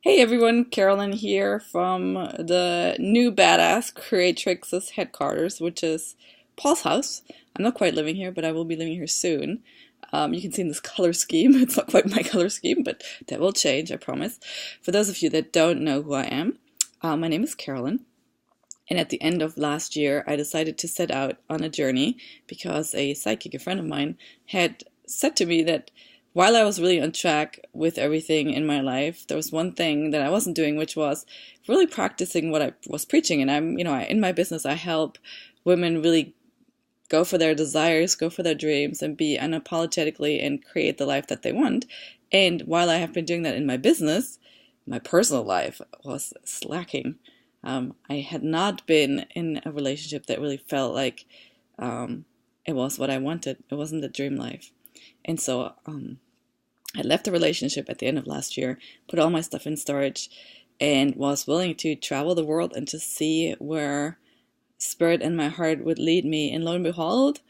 Hey everyone, Carolyn here from the new badass Creatrix's headquarters, which is Paul's house. I'm not quite living here, but I will be living here soon. You can see in this color scheme, it's not quite my color scheme, but that will change, I promise. For those of you that don't know who I am, my name is Carolyn. And at the end of last year, I decided to set out on a journey because a psychic, a friend of mine, had said to me that while I was really on track with everything in my life, there was one thing that I wasn't doing, which was really practicing what I was preaching. And in my business, I help women really go for their desires, go for their dreams, and be unapologetically and create the life that they want. And while I have been doing that in my business, my personal life was slacking. I had not been in a relationship that really felt like it was what I wanted. It wasn't the dream life. And so I left the relationship at the end of last year, put all my stuff in storage, and was willing to travel the world and to see where spirit and my heart would lead me. And lo and behold,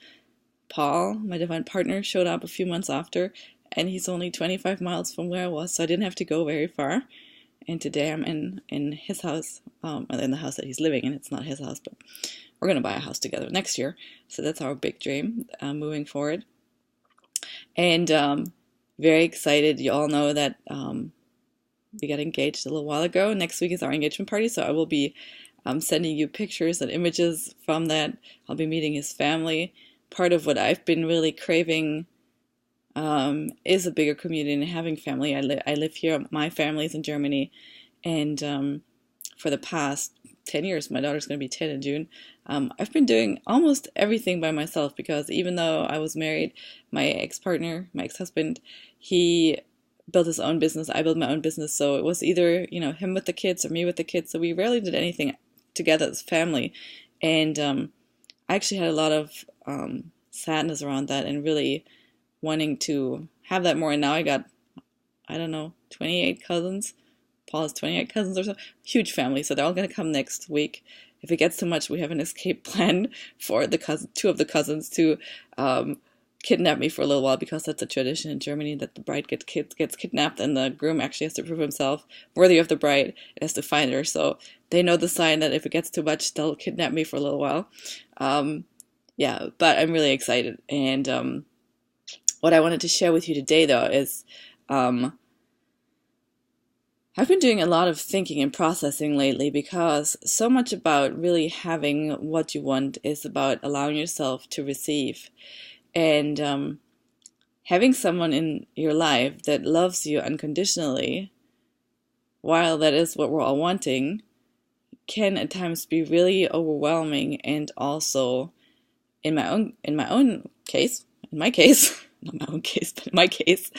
Paul, my divine partner, showed up a few months after, and he's only 25 miles from where I was, so I didn't have to go very far. And today I'm in his house, in the house that he's living in. It's not his house, but we're going to buy a house together next year. So that's our big dream moving forward. And very excited. You all know that we got engaged a little while ago. Next week is our engagement party, so I will be sending you pictures and images from that. I'll be meeting his family. Part of what I've been really craving is a bigger community and having family. I live here. My family's in Germany, and for the past 10 years, my daughter's going to be 10 in June, I've been doing almost everything by myself because even though I was married, my ex-partner, my ex-husband, he built his own business. I built my own business. So it was either, him with the kids or me with the kids. So we rarely did anything together as family. And I actually had a lot of sadness around that and really wanting to have that more. And now I got, I don't know, 28 cousins. Paul has 28 cousins or so. Huge family. So they're all going to come next week. If it gets too much, we have an escape plan for two of the cousins to kidnap me for a little while, because that's a tradition in Germany that the bride gets kidnapped and the groom actually has to prove himself worthy of the bride and has to find her. So they know the sign that if it gets too much, they'll kidnap me for a little while. Yeah, but I'm really excited. And what I wanted to share with you today, though, is I've been doing a lot of thinking and processing lately, because so much about really having what you want is about allowing yourself to receive. And having someone in your life that loves you unconditionally, while that is what we're all wanting, can at times be really overwhelming. And also, in my case, not my own case, but in my case,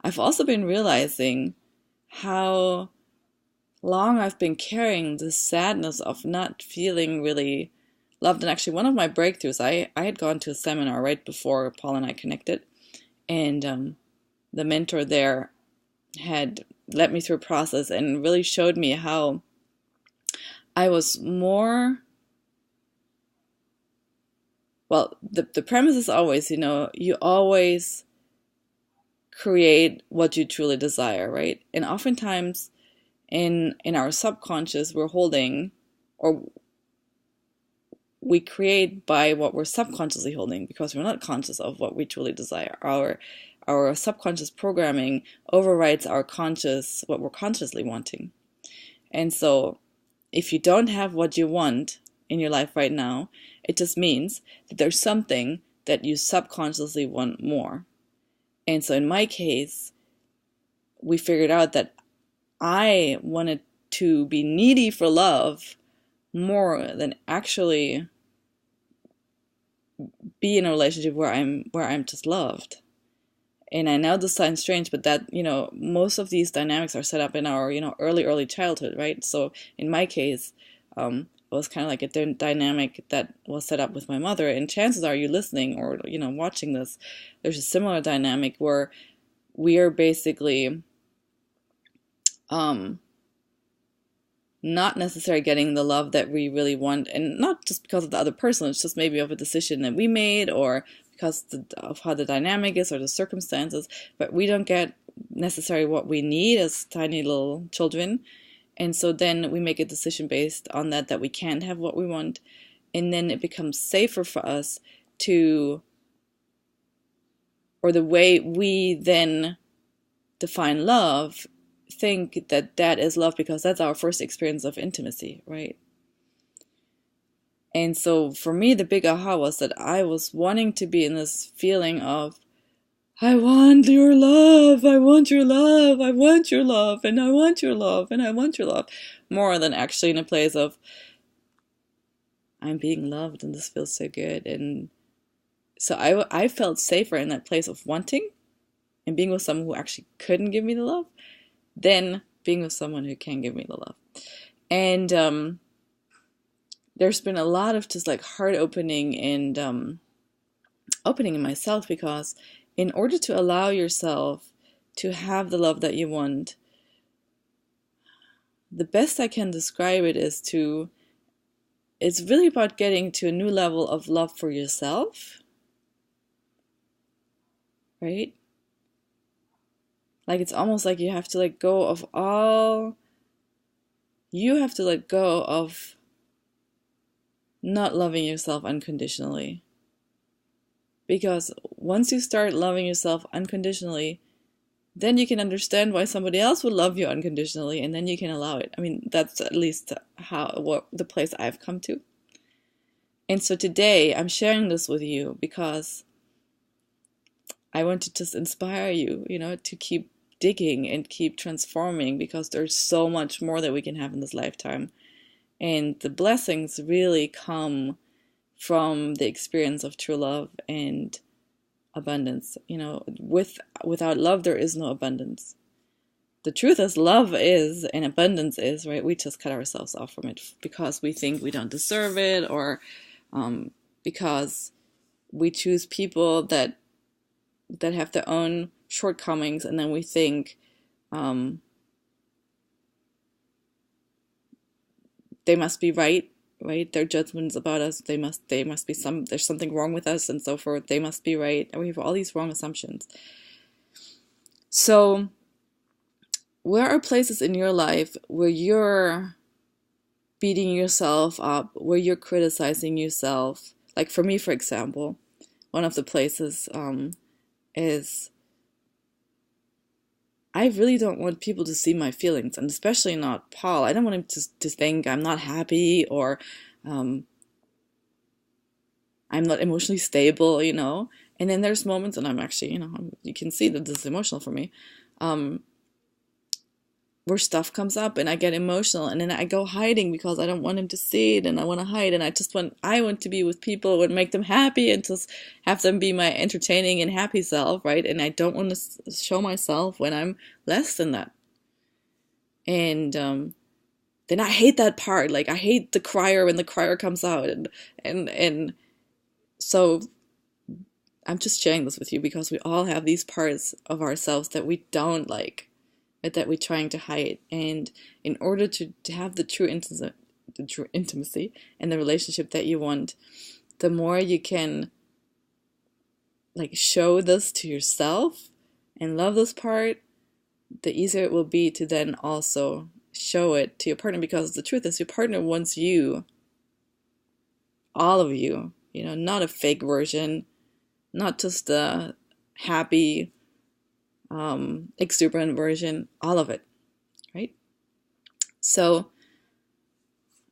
I've also been realizing how long I've been carrying this sadness of not feeling really loved. And actually, one of my breakthroughs, I had gone to a seminar right before Paul and I connected, and the mentor there had led me through a process and really showed me how I was more, well, the premise is always, you always create what you truly desire, right? And oftentimes in our subconscious, we're holding, or we create by what we're subconsciously holding, because we're not conscious of what we truly desire. Our subconscious programming overrides what we're consciously wanting. And so if you don't have what you want in your life right now, it just means that there's something that you subconsciously want more. And so in my case, we figured out that I wanted to be needy for love more than actually be in a relationship where I'm just loved. And I know this sounds strange, but that, most of these dynamics are set up in our, early childhood, right? So in my case, it was kind of like a dynamic that was set up with my mother. And chances are, you listening or, watching this, there's a similar dynamic where we are basically not necessarily getting the love that we really want, and not just because of the other person. It's just maybe of a decision that we made, or because of how the dynamic is or the circumstances, but we don't get necessarily what we need as tiny little children. And so then we make a decision based on that, that we can't have what we want. And then it becomes safer for us to, or the way we then define love, think that that is love because that's our first experience of intimacy, right? And so for me, the big aha was that I was wanting to be in this feeling of, I want your love, I want your love, I want your love, and I want your love, and I want your love, more than actually in a place of, I'm being loved and this feels so good. And so I felt safer in that place of wanting and being with someone who actually couldn't give me the love than being with someone who can give me the love. And there's been a lot of just like heart opening and opening in myself, because in order to allow yourself to have the love that you want, the best I can describe it is it's really about getting to a new level of love for yourself, right? Like it's almost like you have to let go of not loving yourself unconditionally. Because once you start loving yourself unconditionally, then you can understand why somebody else would love you unconditionally, and then you can allow it. I mean, that's at least the place I've come to. And so today I'm sharing this with you because I want to just inspire you, to keep digging and keep transforming, because there's so much more that we can have in this lifetime. And the blessings really come from the experience of true love and abundance. Without love, there is no abundance. The truth is, love is and abundance is, right? We just cut ourselves off from it because we think we don't deserve it, or because we choose people that have their own shortcomings, and then we think they must be right. Their judgments about us, they must be there's something wrong with us, and so forth. They must be right. And we have all these wrong assumptions. So where are places in your life where you're beating yourself up, where you're criticizing yourself? Like for me, for example, one of the places is I really don't want people to see my feelings, and especially not Paul. I don't want him to think I'm not happy, or I'm not emotionally stable, And then there's moments, and I'm actually, you can see that this is emotional for me, where stuff comes up and I get emotional, and then I go hiding because I don't want him to see it, and I want to hide, and I want to be with people and make them happy and just have them be my entertaining and happy self, right? And I don't want to show myself when I'm less than that. And then I hate that part. Like I hate the crier when the crier comes out, and so I'm just sharing this with you because we all have these parts of ourselves that we don't like, that we're trying to hide. And in order to have the true intimacy and the relationship that you want, the more you can like show this to yourself and love this part, the easier it will be to then also show it to your partner. Because the truth is, your partner wants you, all of you, not a fake version, not just the happy exuberant version, all of it, right? So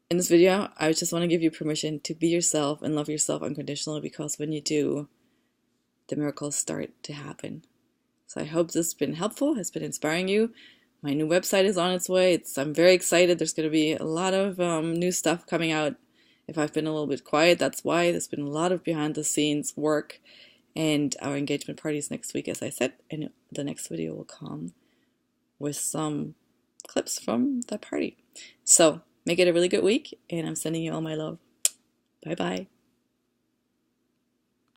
in this video, I just want to give you permission to be yourself and love yourself unconditionally, because when you do, the miracles start to happen. So I hope this has been helpful, has been inspiring you. My new website is on its way. I'm very excited. There's going to be a lot of new stuff coming out. If I've been a little bit quiet, that's why. There's been a lot of behind the scenes work. And our engagement party is next week, as I said, and the next video will come with some clips from that party. So make it a really good week, and I'm sending you all my love. Bye-bye.